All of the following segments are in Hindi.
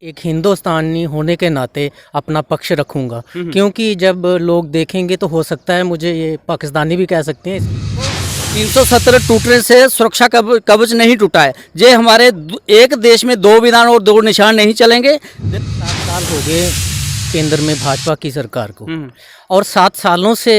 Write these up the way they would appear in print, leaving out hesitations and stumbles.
एक हिंदुस्तानी होने के नाते अपना पक्ष रखूंगा, क्योंकि जब लोग देखेंगे तो हो सकता है मुझे ये पाकिस्तानी भी कह सकते हैं। 370 टूटने से सुरक्षा कवच नहीं टूटा है। ये हमारे एक देश में 2 विधान और 2 निशान नहीं चलेंगे। 7 साल हो गए केंद्र में भाजपा की सरकार को, और 7 सालों से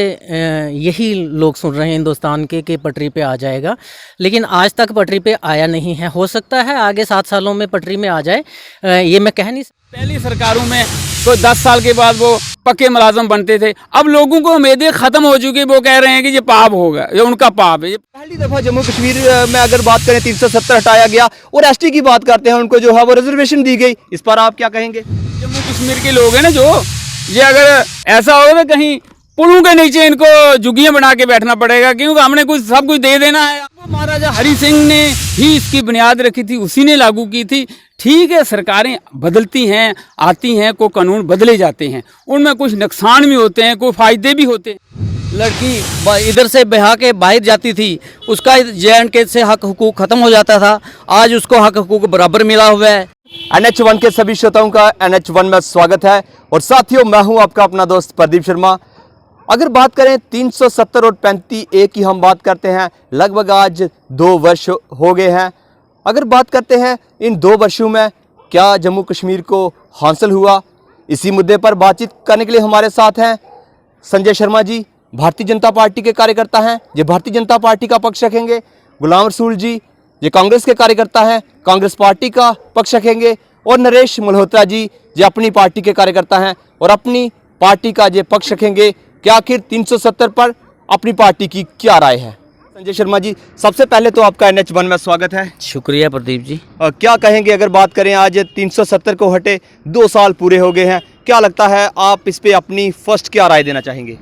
यही लोग सुन रहे हैं हिंदुस्तान के कि पटरी पे आ जाएगा, लेकिन आज तक पटरी पे आया नहीं है। हो सकता है आगे 7 सालों में पटरी में आ जाए, ये मैं कह नहीं सकता। पहली सरकारों में तो 10 साल के बाद वो पक्के मुलाजम बनते थे। अब लोगों को उम्मीदें खत्म हो चुकी, वो कह रहे हैं कि ये पाप होगा, ये उनका पाप है। पहली दफा जम्मू कश्मीर में अगर बात करें 370 हटाया गया और एसटी की बात करते हैं, उनको जो है वो रिजर्वेशन दी गई। इस पर आप क्या कहेंगे? जम्मू कश्मीर के लोग हैं ना, जो ये अगर ऐसा होगा तो कहीं पुलों के नीचे इनको झुग्गियां बना के बैठना पड़ेगा, क्योंकि हमने कुछ सब कुछ दे देना है। महाराजा हरि सिंह ने ही इसकी बुनियाद रखी थी, उसी ने लागू की थी। ठीक है, सरकारें बदलती हैं, आती हैं, कोई कानून बदले जाते हैं, उनमें कुछ नुकसान भी होते हैं, कोई फायदे भी होते हैं। लड़की इधर से ब्याह के बाहर जाती थी, उसका JNK से हक हुकूक खत्म हो जाता था। आज उसको हक हुकूक बराबर मिला हुआ है। NH1 के सभी श्रोताओं का NH1 में स्वागत है। और साथियों, मैं हूं आपका अपना दोस्त प्रदीप शर्मा। अगर बात करें 370 और 35A की हम बात करते हैं, लगभग आज 2 वर्ष हो गए हैं। अगर बात करते हैं इन 2 वर्षों में क्या जम्मू कश्मीर को हासिल हुआ, इसी मुद्दे पर बातचीत करने के लिए हमारे साथ हैं संजय शर्मा जी, भारतीय जनता पार्टी के कार्यकर्ता हैं, ये भारतीय जनता पार्टी का पक्ष रखेंगे। गुलाम रसूल जी, ये कांग्रेस के कार्यकर्ता हैं, कांग्रेस पार्टी का पक्ष रखेंगे। और नरेश मल्होत्रा जी, ये अपनी पार्टी के कार्यकर्ता हैं और अपनी पार्टी का ये पक्ष रखेंगे कि आखिर 370 पर अपनी पार्टी की क्या राय है। संजय शर्मा जी, सबसे पहले तो आपका NH1 में स्वागत है। शुक्रिया प्रदीप जी। क्या कहेंगे अगर बात करें आज 370 को हटे 2 साल पूरे हो गए हैं, क्या लगता है आप इस पे अपनी फर्स्ट क्या राय देना चाहेंगे?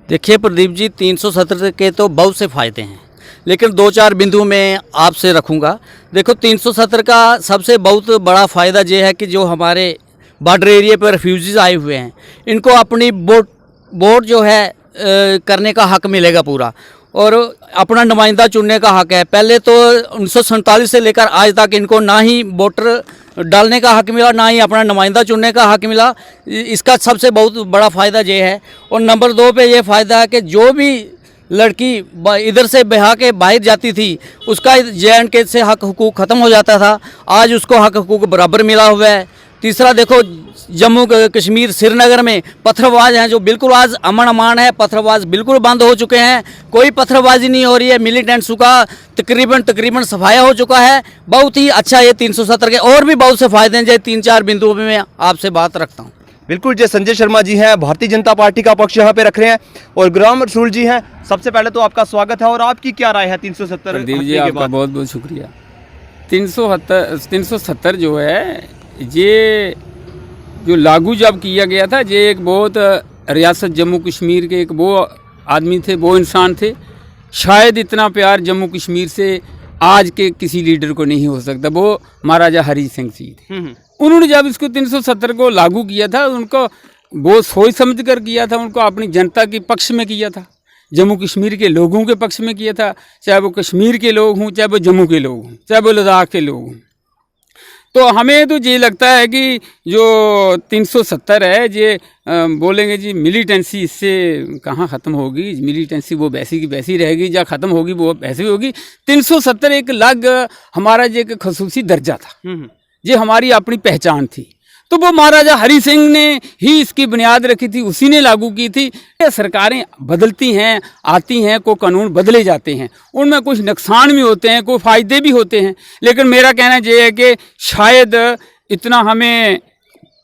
देखिए प्रदीप जी, 370 के तो बहुत से फ़ायदे हैं, लेकिन 2-4 बिंदु में आपसे रखूँगा। देखो, 370 का सबसे बहुत बड़ा फ़ायदा ये है कि जो हमारे बॉर्डर एरिया पर रेफ्यूजीज आए हुए हैं, इनको अपनी वोट जो है करने का हक मिलेगा पूरा, और अपना नुमाइंदा चुनने का हक है। पहले तो 1947 से लेकर आज तक इनको ना ही वोटर डालने का हक मिला, ना ही अपना नुमाइंदा चुनने का हक मिला। इसका सबसे बहुत बड़ा फ़ायदा ये है। और नंबर 2 पे ये फ़ायदा है कि जो भी लड़की इधर से ब्याह के बाहर जाती थी, उसका JNK से हक हुकूक ख़त्म हो जाता था। आज उसको हक हुकूक बराबर मिला हुआ है। तीसरा, देखो, जम्मू कश्मीर श्रीनगर में पत्थरबाज हैं जो बिल्कुल आज अमन अमान है, पत्थरबाज बिल्कुल बंद हो चुके हैं, कोई पत्थरबाजी नहीं हो रही है। मिलिटेंट का तकरीबन सफाया हो चुका है। बहुत ही अच्छा ये 370 के और भी बहुत से फ़ायदे हैं, जो 3-4 बिंदुओं में मैं आपसे बात रखता हूँ। बिल्कुल, जो संजय शर्मा जी हैं भारतीय जनता पार्टी का पक्ष यहाँ पे रख रहे हैं, और गुलाम रसूल जी हैं, सबसे पहले तो आपका स्वागत है। और आपकी क्या राय है 370? प्रदीप जी, आपका बहुत बहुत शुक्रिया। 370 जो है, ये जो लागू जब किया गया था, ये एक बहुत रियासत जम्मू कश्मीर के एक वो आदमी थे, वो इंसान थे, शायद इतना प्यार जम्मू कश्मीर से आज के किसी लीडर को नहीं हो सकता। वो महाराजा हरि सिंह जी थे। उन्होंने जब इसको 370 को लागू किया था, उनको वो सोच समझ कर किया था, उनको अपनी जनता के पक्ष में किया था, जम्मू कश्मीर के लोगों के पक्ष में किया था। चाहे वो कश्मीर के लोग हों, चाहे वो जम्मू के लोग हों, चाहे वो लद्दाख के लोग हों। तो हमें तो ये लगता है कि जो 370 है, ये बोलेंगे जी मिलिटेंसी इससे कहाँ ख़त्म होगी, मिलिटेंसी वो वैसी की वैसी रहेगी, या ख़त्म होगी वो वैसे ही होगी। 370 एक अलग हमारा जो एक खसूसी दर्जा था, ये हमारी अपनी पहचान थी। तो वो महाराजा हरि सिंह ने ही इसकी बुनियाद रखी थी, उसी ने लागू की थी। सरकारें बदलती हैं, आती हैं, कोई कानून बदले जाते हैं, उनमें कुछ नुकसान भी होते हैं, कोई फ़ायदे भी होते हैं। लेकिन मेरा कहना ये है कि शायद इतना हमें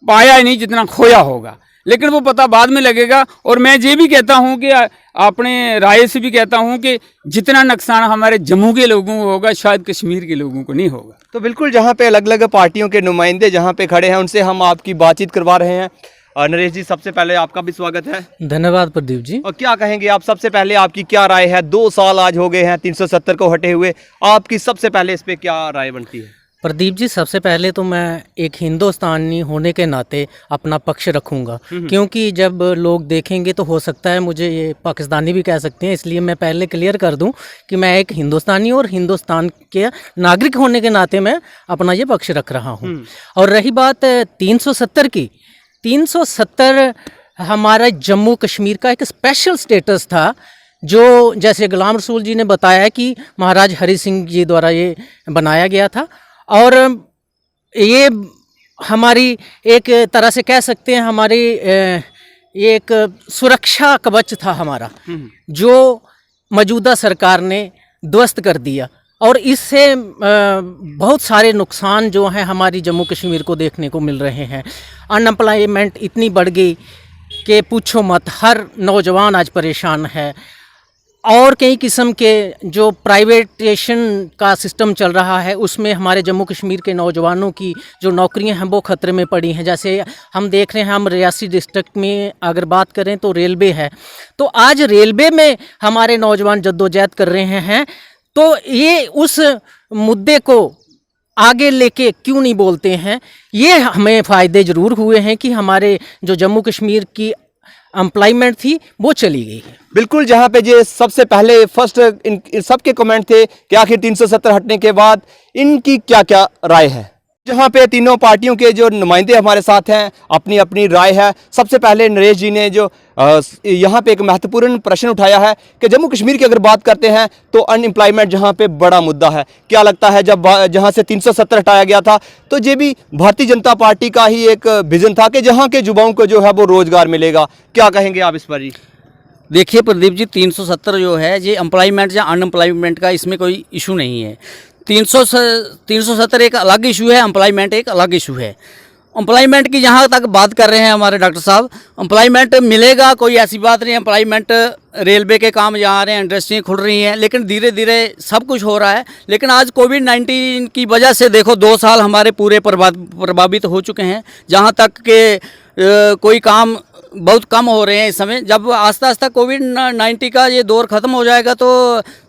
पाया ही नहीं जितना खोया होगा, लेकिन वो पता बाद में लगेगा। और मैं ये भी कहता हूँ कि अपने राय से भी कहता हूँ कि जितना नुकसान हमारे जम्मू के लोगों को होगा, शायद कश्मीर के लोगों को नहीं होगा। तो बिल्कुल, जहाँ पे अलग अलग पार्टियों के नुमाइंदे जहाँ पे खड़े हैं, उनसे हम आपकी बातचीत करवा रहे हैं। नरेश जी, सबसे पहले आपका भी स्वागत है। धन्यवाद प्रदीप जी। और क्या कहेंगे आप, सबसे पहले आपकी क्या राय है? 2 साल आज हो गए हैं 370 को हटे हुए, आपकी सबसे पहले इस पे क्या राय बनती है? प्रदीप जी, सबसे पहले तो मैं एक हिंदुस्तानी होने के नाते अपना पक्ष रखूंगा, क्योंकि जब लोग देखेंगे तो हो सकता है मुझे ये पाकिस्तानी भी कह सकते हैं, इसलिए मैं पहले क्लियर कर दूं कि मैं एक हिंदुस्तानी और हिंदुस्तान के नागरिक होने के नाते मैं अपना ये पक्ष रख रहा हूं। और रही बात 370 की, 370 हमारा जम्मू कश्मीर का एक स्पेशल स्टेटस था, जो जैसे गुलाम रसूल जी ने बताया कि महाराज हरि सिंह जी द्वारा ये बनाया गया था। और ये हमारी एक तरह से कह सकते हैं हमारी ये एक सुरक्षा कवच था हमारा, जो मौजूदा सरकार ने ध्वस्त कर दिया। और इससे बहुत सारे नुकसान जो हैं हमारी जम्मू कश्मीर को देखने को मिल रहे हैं। अनएम्प्लॉयमेंट इतनी बढ़ गई कि पूछो मत, हर नौजवान आज परेशान है। और कई किस्म के जो प्राइवेटेशन का सिस्टम चल रहा है, उसमें हमारे जम्मू कश्मीर के नौजवानों की जो नौकरियां हैं वो ख़तरे में पड़ी हैं। जैसे हम देख रहे हैं, हम रियासी डिस्ट्रिक्ट में अगर बात करें तो रेलवे है, तो आज रेलवे में हमारे नौजवान जद्दोजहद कर रहे हैं। तो ये उस मुद्दे को आगे लेके क्यों नहीं बोलते हैं? ये हमें फ़ायदे ज़रूर हुए हैं कि हमारे जो जम्मू कश्मीर की एम्प्लॉयमेंट थी वो चली गई है। बिल्कुल, जहां पे ये सबसे पहले फर्स्ट इन सबके कमेंट थे कि आखिर 370 हटने के बाद इनकी क्या क्या राय है। जहां पे तीनों पार्टियों के जो नुमाइंदे हमारे साथ हैं, अपनी अपनी राय है। सबसे पहले नरेश जी ने जो यहाँ पे एक महत्वपूर्ण प्रश्न उठाया है कि जम्मू कश्मीर की अगर बात करते हैं तो अनएम्प्लॉयमेंट जहाँ पे बड़ा मुद्दा है। क्या लगता है, जब जहाँ से 370 हटाया गया था तो ये भी भारतीय जनता पार्टी का ही एक विजन था कि जहाँ के युवाओं को जो है वो रोजगार मिलेगा। क्या कहेंगे आप इस पर जी? देखिए प्रदीप जी, 370 जो है ये एम्प्लॉयमेंट या अनएम्प्लॉयमेंट का इसमें कोई इशू नहीं है। 370 एक अलग इशू है, एम्प्लॉयमेंट एक अलग इशू है। एम्प्लॉयमेंट की जहाँ तक बात कर रहे हैं हमारे डॉक्टर साहब, एम्प्लॉयमेंट मिलेगा, कोई ऐसी बात नहीं। एम्प्लॉयमेंट रेलवे के काम जा रहे हैं, इंडस्ट्री खुल रही हैं, लेकिन धीरे धीरे सब कुछ हो रहा है। लेकिन आज कोविड-19 की वजह से देखो 2 साल हमारे पूरे प्रभावित हो चुके हैं, जहाँ तक के कोई काम बहुत कम हो रहे हैं इस समय। जब आस्ता आस्ता कोविड-19 का ये दौर ख़त्म हो जाएगा तो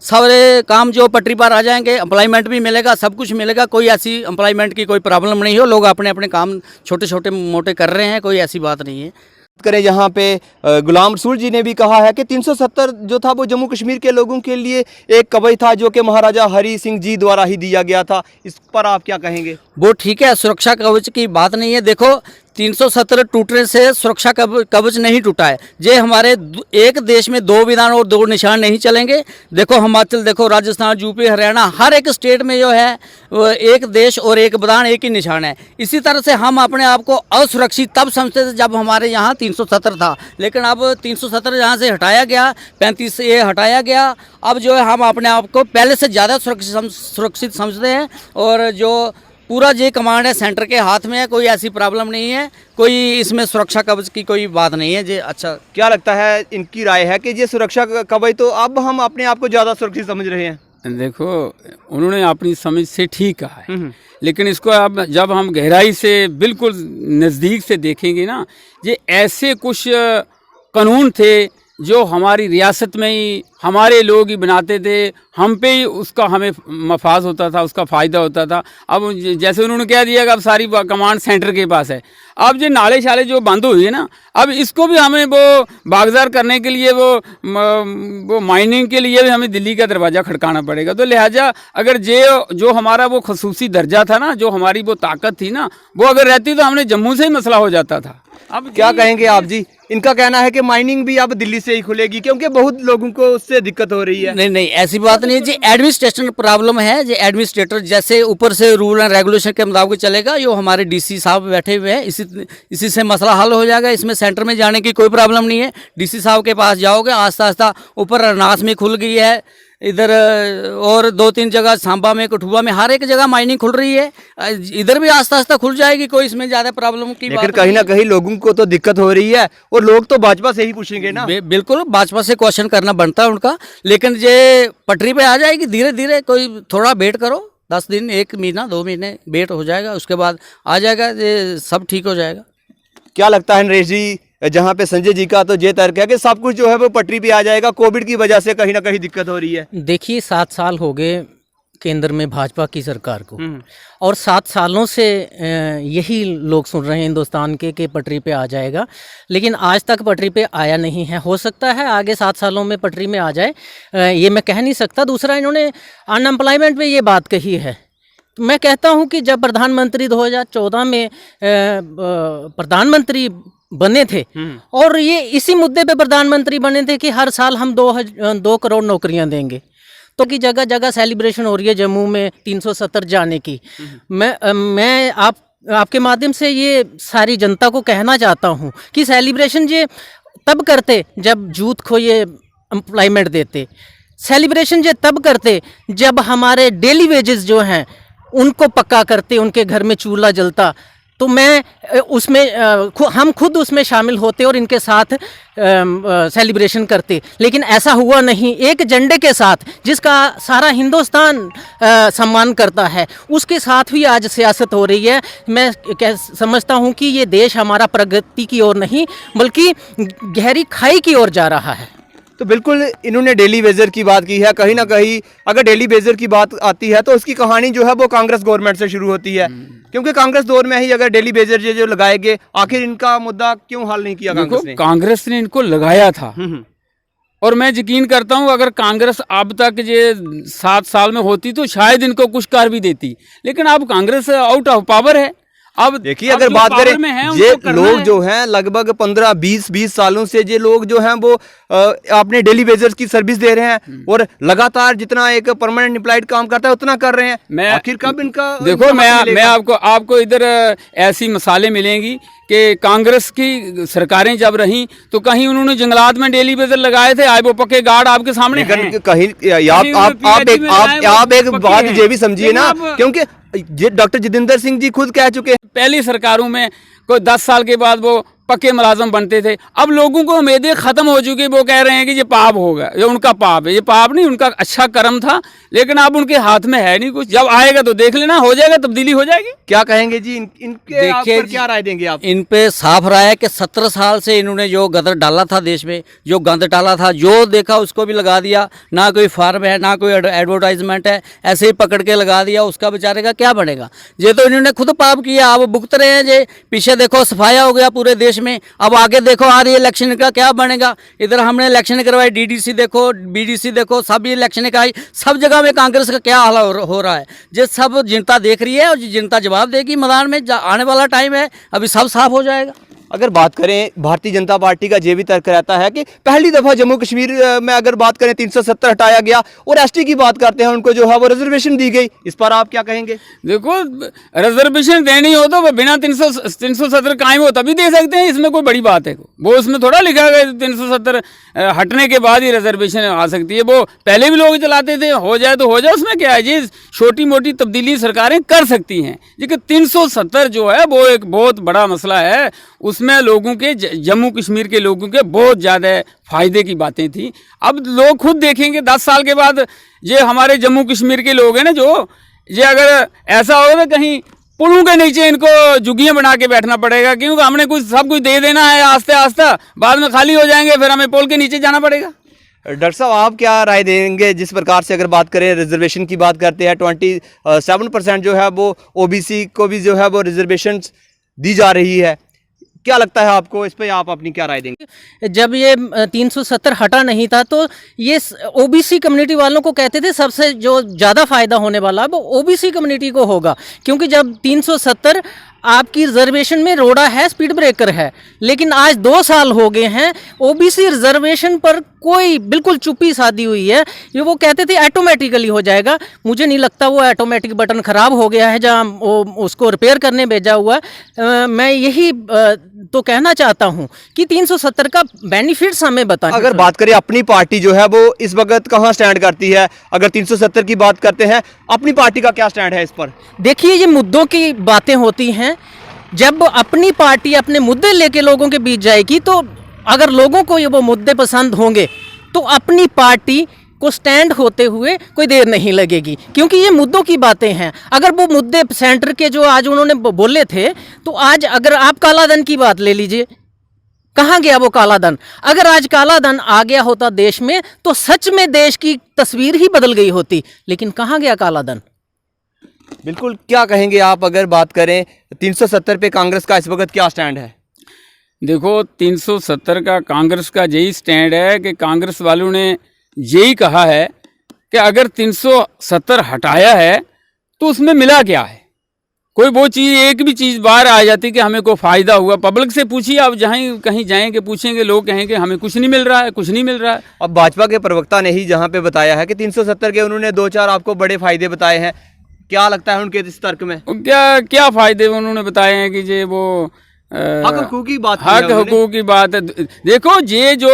सारे काम जो पटरी पर आ जाएंगे, एम्प्लॉयमेंट भी मिलेगा, सब कुछ मिलेगा। कोई ऐसी एम्प्लॉयमेंट की कोई प्रॉब्लम नहीं हो, लोग अपने अपने काम छोटे छोटे मोटे कर रहे हैं, कोई ऐसी बात नहीं है। करें यहाँ पे गुलाम रसूल जी ने भी कहा है कि 370 जो था वो जम्मू कश्मीर के लोगों के लिए एक कवच था, जो कि महाराजा हरि सिंह जी द्वारा ही दिया गया था। इस पर आप क्या कहेंगे? वो ठीक है, सुरक्षा कवच की बात नहीं है। देखो 370 टूटने से सुरक्षा कवच नहीं टूटा है। ये हमारे एक देश में 2 विधान और 2 निशान नहीं चलेंगे। देखो हिमाचल, देखो राजस्थान, यूपी, हरियाणा, हर एक स्टेट में जो है वो एक देश और एक विधान, एक ही निशान है। इसी तरह से हम अपने आप को असुरक्षित तब समझते थे जब हमारे यहाँ 370 था, लेकिन अब 370 यहाँ से हटाया गया, 35 से ये हटाया गया। अब जो है हम अपने आप को पहले से ज़्यादा सुरक्षित समझते हैं। और जो पूरा ये कमांड है सेंटर के हाथ में है, कोई ऐसी प्रॉब्लम नहीं है, कोई इसमें सुरक्षा कवच की कोई बात नहीं है। ये अच्छा, क्या लगता है, इनकी राय है कि ये सुरक्षा कवच तो अब हम अपने आप को ज़्यादा सुरक्षित समझ रहे हैं? देखो, उन्होंने अपनी समझ से ठीक कहा है, लेकिन इसको अब जब हम गहराई से बिल्कुल नज़दीक से देखेंगे ना, ये ऐसे कुछ कानून थे जो हमारी रियासत में ही हमारे लोग ही बनाते थे, हम पे ही उसका हमें मफाज होता था, उसका फ़ायदा होता था। अब जैसे उन्होंने कह दिया कि अब सारी कमांड सेंटर के पास है। अब जो नाले शाले जो बंद हुई है ना, अब इसको भी हमें वो बागजार करने के लिए, वो माइनिंग के लिए भी हमें दिल्ली का दरवाज़ा खड़काना पड़ेगा। तो लिहाजा अगर जो हमारा वो खसूसी दर्जा था ना, जो हमारी वो ताकत थी ना, वो अगर रहती तो हमने जम्मू से ही मसला हो जाता था। अब क्या कहेंगे आप जी? इनका कहना है कि माइनिंग भी अब दिल्ली से ही खुलेगी क्योंकि बहुत लोगों को उससे दिक्कत हो रही है। नहीं नहीं, ऐसी बात नहीं है जी, एडमिनिस्ट्रेशन प्रॉब्लम है। जो एडमिनिस्ट्रेटर जैसे ऊपर से रूल एंड रेगुलेशन के मुताबिक चलेगा, जो हमारे डीसी साहब बैठे हुए हैं, इसी से मसला हल हो जाएगा। इसमें सेंटर में जाने की कोई प्रॉब्लम नहीं है। डीसी साहब के पास जाओगे, आस्ता आस्ता ऊपर अरनास में खुल गई है, इधर और 2-3 जगह सांबा में, कठुआ में, हर एक जगह माइनिंग खुल रही है। इधर भी आस्ता आस्ता खुल जाएगी, कोई इसमें ज़्यादा प्रॉब्लम की बात नहीं। कहीं ना कहीं लोगों को तो दिक्कत हो रही है और लोग तो भाजपा से ही पूछेंगे ना। बिल्कुल, भाजपा से क्वेश्चन करना बनता है उनका, लेकिन ये पटरी पे आ जाएगी धीरे धीरे। कोई थोड़ा वेट करो, 10 दिन, 1 महीना, 2 महीने वेट हो जाएगा, उसके बाद आ जाएगा, ये सब ठीक हो जाएगा। क्या लगता है नरेश जी, जहाँ पे संजय जी का तो ये तर्क है कि सब कुछ जो है वो पटरी पे आ जाएगा, कोविड की वजह से कहीं ना कहीं दिक्कत हो रही है? देखिए 7 साल हो गए केंद्र में भाजपा की सरकार को, और 7 सालों से यही लोग सुन रहे हैं हिंदुस्तान के कि पटरी पे आ जाएगा, लेकिन आज तक पटरी पे आया नहीं है। हो सकता है आगे 7 सालों में पटरी में आ जाए, ये मैं कह नहीं सकता। दूसरा, इन्होंने अनएम्प्लॉयमेंट में ये बात कही है। तो मैं कहता हूँ कि जब प्रधानमंत्री 2014 में प्रधानमंत्री बने थे, और ये इसी मुद्दे पे प्रधानमंत्री बने थे कि हर साल हम 2 करोड़ नौकरियां देंगे, तो की जगह जगह सेलिब्रेशन हो रही है जम्मू में 370 जाने की। मैं आपके माध्यम से ये सारी जनता को कहना चाहता हूँ कि सेलिब्रेशन ये तब करते जब यूथ को ये एम्प्लॉयमेंट देते, सेलिब्रेशन ये तब करते जब हमारे डेली वेजेस जो हैं उनको पक्का करते, उनके घर में चूल्हा जलता, तो मैं उसमें हम खुद उसमें शामिल होते और इनके साथ सेलिब्रेशन करते। लेकिन ऐसा हुआ नहीं। एक झंडे के साथ जिसका सारा हिंदुस्तान सम्मान करता है, उसके साथ भी आज सियासत हो रही है। मैं समझता हूँ कि ये देश हमारा प्रगति की ओर नहीं बल्कि गहरी खाई की ओर जा रहा है। तो बिल्कुल इन्होंने डेली वेजर की बात की है। कहीं ना कहीं अगर डेली वेजर की बात आती है तो उसकी कहानी जो है वो कांग्रेस गवर्नमेंट से शुरू होती है, क्योंकि कांग्रेस दौर में ही अगर डेली वेजर जो लगाए गए, आखिर इनका मुद्दा क्यों हल नहीं किया कांग्रेस ने? कांग्रेस ने इनको लगाया था, और मैं यकीन करता हूं अगर कांग्रेस अब तक ये 7 साल में होती तो शायद इनको कुछ कर भी देती, लेकिन अब कांग्रेस आउट ऑफ पावर है। अब देखिए, अगर बात करें ये लोग जो हैं लगभग 15-20 सालों से ये लोग जो हैं वो अपने डेली वेजर्स की सर्विस दे रहे हैं, और लगातार जितना एक परमानेंट एम्प्लॉयड काम करता है उतना कर रहे हैं। आखिर कब इनका देखो, मैं आपको इधर ऐसी मिसालें मिलेंगी कि कांग्रेस की सरकारें जब रहीं तो कहीं उन्होंने जंगलात में डेली वेजर लगाए थे, आज वो पक्के गार्ड आपके सामने हैं। कहीं आप एक बात ये भी समझिए ना, क्योंकि डॉक्टर जितेंद्र सिंह जी खुद कह चुके हैं पहली सरकारों में कोई 10 साल के बाद वो पक्के मुलाजम बनते थे। अब लोगों को उम्मीदें खत्म हो चुकी, वो कह रहे हैं कि ये पाप होगा, ये उनका पाप है। ये पाप नहीं, उनका अच्छा कर्म था, लेकिन अब उनके हाथ में है नहीं कुछ। जब आएगा तो देख लेना, हो जाएगा, तब्दीली हो जाएगी। क्या कहेंगे जी इनके आप पर क्या राय देंगे आप? इन पे साफ राय है कि 17 साल से इन्होंने जो गदर डाला था देश में, जो गंद डाला था, जो देखा उसको भी लगा दिया। ना कोई फार्म है, ना कोई एडवर्टाइजमेंट है, ऐसे ही पकड़ के लगा दिया। उसका बेचारे का क्या बनेगा? ये तो इन्होंने खुद पाप किया, अब भुगत रहे हैं। ये पीछे देखो सफाया हो गया पूरे देश में, अब आगे देखो आ रही इलेक्शन का क्या बनेगा। इधर हमने इलेक्शन करवाई, डीडीसी देखो, बीडीसी देखो, सब इलेक्शन का आई, सब जगह में कांग्रेस का क्या हाल हो रहा है। ये सब जनता देख रही है और जनता जवाब देगी। मैदान में आने वाला टाइम है, अभी सब साफ हो जाएगा। अगर बात करें भारतीय जनता पार्टी का ये भी तर्क रहता है कि पहली दफा जम्मू कश्मीर में अगर बात करें 370 हटाया गया, और एसटी की बात करते हैं उनको जो है वो रिजर्वेशन दी गई। इस पर आप क्या कहेंगे? देखो, रिजर्वेशन देनी हो तो बिना 370 कायम हो तभी दे सकते हैं, इसमें कोई बड़ी बात है? वो उसमें थोड़ा लिखा गया 370 हटने के बाद ही रिजर्वेशन आ सकती है। वो पहले भी लोग चलाते थे, हो जाए तो हो जाए, उसमें क्या है जी? छोटी मोटी तब्दीली सरकारें कर सकती हैं, लेकिन 370 जो है वो एक बहुत बड़ा मसला है। उसमें लोगों के, जम्मू कश्मीर के लोगों के बहुत ज़्यादा फ़ायदे की बातें थी। अब लोग खुद देखेंगे 10 साल के बाद। ये हमारे जम्मू कश्मीर के लोग हैं ना, जो ये अगर ऐसा होगा तो कहीं पुलों के नीचे इनको झुग्गियाँ बना के बैठना पड़ेगा, क्योंकि हमने कुछ सब कुछ दे देना है आस्ते आस्ते, बाद में खाली हो जाएंगे, फिर हमें पुल के नीचे जाना पड़ेगा। डॉक्टर साहब, आप क्या राय देंगे जिस प्रकार से अगर बात करें रिजर्वेशन की बात करते हैं, 27% जो है वो ओबीसी को भी जो है वो रिजर्वेशन दी जा रही है, क्या लगता है आपको? इस पे आप अपनी क्या राय देंगे? जब ये 370 हटा नहीं था तो ये ओबीसी कम्युनिटी वालों को कहते थे सबसे जो ज़्यादा फायदा होने वाला वो ओबीसी कम्युनिटी को होगा, क्योंकि जब 370 आपकी रिजर्वेशन में रोड़ा है, स्पीड ब्रेकर है, लेकिन आज 2 साल हो गए हैं ओबीसी रिजर्वेशन पर कोई बिल्कुल चुप्पी साधी हुई है। ये वो कहते थे ऑटोमेटिकली हो जाएगा, मुझे नहीं लगता वो ऑटोमेटिक बटन ख़राब हो गया है जहाँ वो उसको रिपेयर करने भेजा हुआ है। मैं यही तो कहना चाहता हूँ कि 370 का बेनिफिट्स हमें बताएं। अगर बात करें अपनी पार्टी जो है वो इस वक्त कहाँ स्टैंड करती है? अगर 370 की बात करते हैं, अपनी पार्टी का क्या स्टैंड है इस पर? देखिए, ये मुद्दों की बातें होती हैं। जब अपनी पार्टी अपने मुद्दे लेके लोगों के बीच जाएगी तो अगर लोगों को ये वो मुद्दे पसंद होंगे तो अपनी पार्टी को स्टैंड होते हुए कोई देर नहीं लगेगी, क्योंकि ये मुद्दों की बातें हैं। अगर वो मुद्दे सेंटर के जो आज उन्होंने बोले थे, तो आज अगर आप काला धन की बात ले लीजिए, कहाँ गया वो काला धन? अगर आज काला धन आ गया होता देश में तो सच में देश की तस्वीर ही बदल गई होती, लेकिन कहाँ गया काला धन? बिल्कुल, क्या कहेंगे आप अगर बात करें 370 पे कांग्रेस का इस वक्त क्या स्टैंड है? देखो 370 का कांग्रेस का यही स्टैंड है कि कांग्रेस वालों ने यही कहा है कि अगर 370 हटाया है तो उसमें मिला क्या है। कोई वो चीज़, एक भी चीज़ बाहर आ जाती कि हमें कोई फ़ायदा हुआ। पब्लिक से पूछिए आप, जहाँ कहीं जाएंगे पूछेंगे, लोग कहेंगे हमें कुछ नहीं मिल रहा है, कुछ नहीं मिल रहा है। अब भाजपा के प्रवक्ता ने ही जहाँ पे बताया है कि 370 के उन्होंने 2-4 आपको बड़े फायदे बताए हैं, क्या लगता है उनके इस तर्क में? क्या क्या फ़ायदे उन्होंने बताए हैं कि ये वो हक हुकूक की बात, हक हुकूक की बात है। देखो ये जो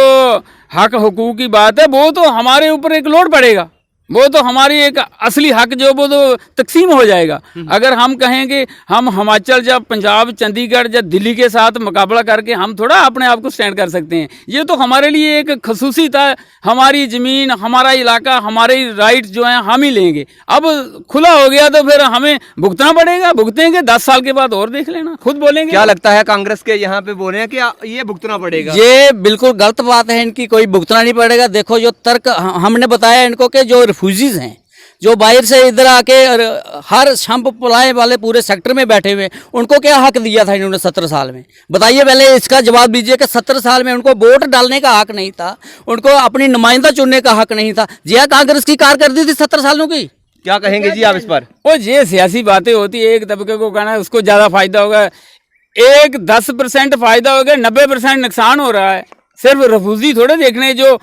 हक हुकूक की बात है वो तो हमारे ऊपर एक लोड पड़ेगा, वो तो हमारी एक असली हक जो वो तो तकसीम हो जाएगा। अगर हम कहेंगे हम हिमाचल या पंजाब, चंडीगढ़ या दिल्ली के साथ मुकाबला करके हम थोड़ा अपने आप को स्टैंड कर सकते हैं। ये तो हमारे लिए एक खसूसी था, हमारी ज़मीन, हमारा इलाका, हमारे राइट जो हैं हम ही लेंगे। अब खुला हो गया तो फिर हमें भुगतना पड़ेगा, भुगतेंगे 10 साल के बाद और देख लेना, खुद बोलेंगे। क्या लगता है कांग्रेस के यहाँ पे बोल रहे हैं कि ये भुगतना पड़ेगा? ये बिल्कुल गलत बात है इनकी, कोई भुगतना नहीं पड़ेगा। देखो जो तर्क हमने बताया इनको कि जो रिफ्यूजीज हैं, जो बाहर से इधर आके हर शंप पुलाए वाले पूरे सेक्टर में बैठे हुए, उनको क्या हक दिया था इन्होंने 17 साल में? बताइए, पहले इसका जवाब दीजिए कि 17 साल में उनको वोट डालने का हक नहीं था, उनको अपनी नुमाइंदा चुनने का हक नहीं था। जी कांग्रेस की कारकर्दगी थी 17 सालों की। क्या कहेंगे जी आप इस पर? वो ये सियासी बातें होती है, एक तबके को कहना है उसको ज़्यादा फायदा होगा, एक 10% फायदा होगा, 90% नुकसान हो रहा है। सिर्फ रिफ्यूजी थोड़े देखने जो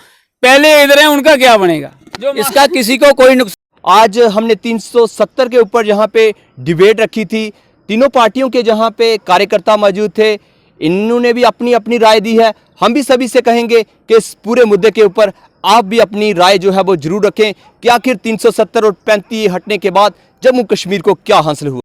पहले इधर हैं उनका क्या बनेगा, जो इसका किसी को कोई नुकसान। आज हमने 370 के ऊपर जहाँ पे डिबेट रखी थी, तीनों पार्टियों के जहाँ पे कार्यकर्ता मौजूद थे, इन्होंने भी अपनी अपनी राय दी है। हम भी सभी से कहेंगे कि इस पूरे मुद्दे के ऊपर आप भी अपनी राय जो है वो जरूर रखें कि आखिर 370 और 35 हटने के बाद जम्मू कश्मीर को क्या हासिल हुआ।